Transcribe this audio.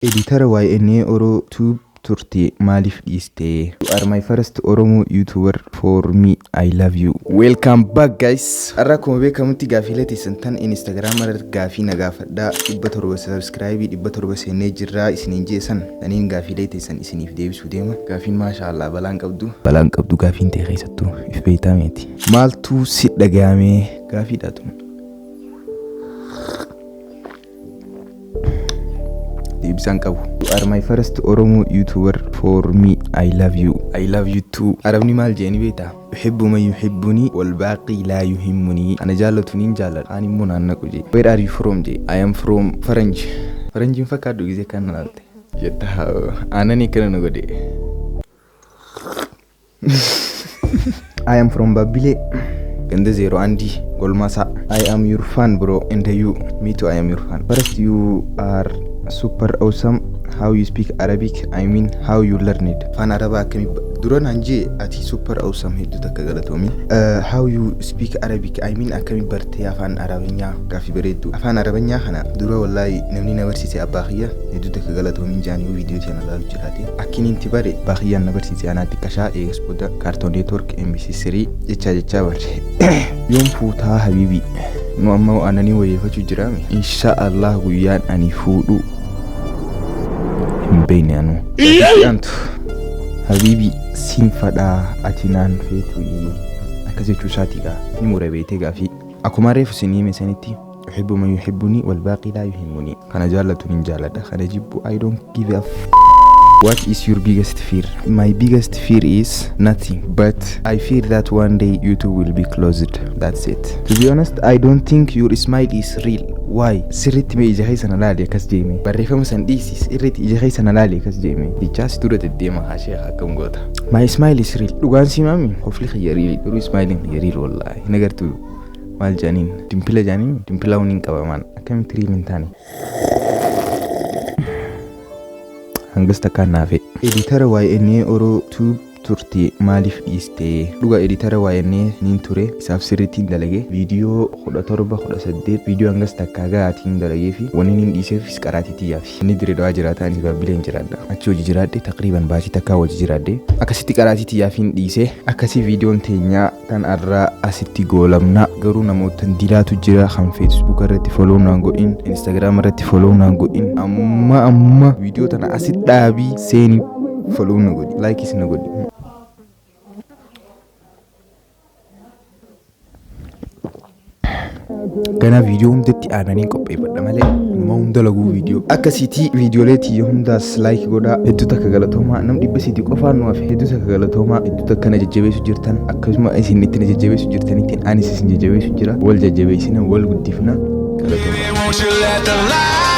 Editor YNA Oro Tube Turti Malif Easte. You are my first Oromo YouTuber. For me, I love you. Welcome back, guys. Arakum bekamuti Gaaffilee Teysan tan Instagram Gaafii nagaafadha. Ibbatorba subscribe ibbatorba seenee jirra isiniin jeesan. Aniin Gaaffilee Teysan isiniif deebisuu deema. Gaafiin maashaallah balaan qabdu gaafiin ta'e keessattuu if beeytameeti. Maaltu si dhagaame gaafiidhaatu. Deebisan qabu. You are my first Oromo YouTuber. For me, I love you. I love you too. Arabni maal jeeni beeta? يحب من يحبني والباقي لا يهمني. أنا جالتونين جالت. أنا مون أنا كوجي. Where are you from جي? I am from French. French فكادو إذا كان نالته. جتها أنا نيكنا نقولي. I am from Babile. Ganda zero Andy Golmasa. I am your fan, bro. And you, me too. I am your fan. First, you are super awesome. How you speak Arabic? I mean, how you learn it? Fan Araba kami duran anje ati super awesome hiddu takka galatomi. How you speak Arabic? I mean, akami barte afan Arabinya gafi beredu. Afan Arabinya kana dura wallahi namni na barsise abahiya hiddu takka galatomi jani video tiyana lalu jirati. Akin inti bare bahiya na barsise anati kasha expoda Cartoon Network MBC3 jecha bare. Yom futa habibi. No amma anani waye fachu jirami. Insha Allah guyan ani fudu. Mbeni anu antu habibi sinfada atinan fetu akaze chusatiga ni murebete gafi akuma refu sinime saniti uhibbu man yuhibbuni wal baqi la yuhimmuni kana jalatu min jalada kana jibbu I don't give a What is your biggest fear? My biggest fear is nothing, but I fear that one day YouTube will be closed. That's it. To be honest, I don't think your smile is real. Why? Sirrit me ija haysan alali kas jeme. Barrefamu san disis irrit ija haysan alali kas jeme. Di chas turat dema hashe hakam gota. My smile is real. Dugan si mami. Hopefully khayari. Duru smiling khayari wallahi. Nagartu mal janin. Timpila unin kabaman. Akam tri mintani. Hangasta kanafe. Editor YNA Oro Tube Turti Malif Easte. Duga editor YNA nin ture isaf sirritiin dalage video khuda torba khuda saddeet video hangasta kaga atiin dalage fi waninin isef isqaratiti yafi ni dire dawa jirata ani babilen jirada achi hoji jirade taqriban baati takka hoji jirade akasitti qaratiti yafin dhiise akasi videon teenya tan arra asitti golamna garu namoota dilatu jira kan Facebook irratti follow nan godin Instagram irratti follow nan godin amma video tan asit dhaabi seeni follow nan godin like is nan godin Gana video humdetti aananii qopheeffadha malee numa hunda laguu video akkasitti videoleetii hundaas like godha hedduu takka galatooma nam dhibba siiti qofaan nuuf hedduu takka galatooma hedduu takka na jajjabeessu jirtan akkasuma isin itti na jajjabeessu jirtanittiin anis isin jajjabeessu jira wal jajjabeessina wal guddifna galatooma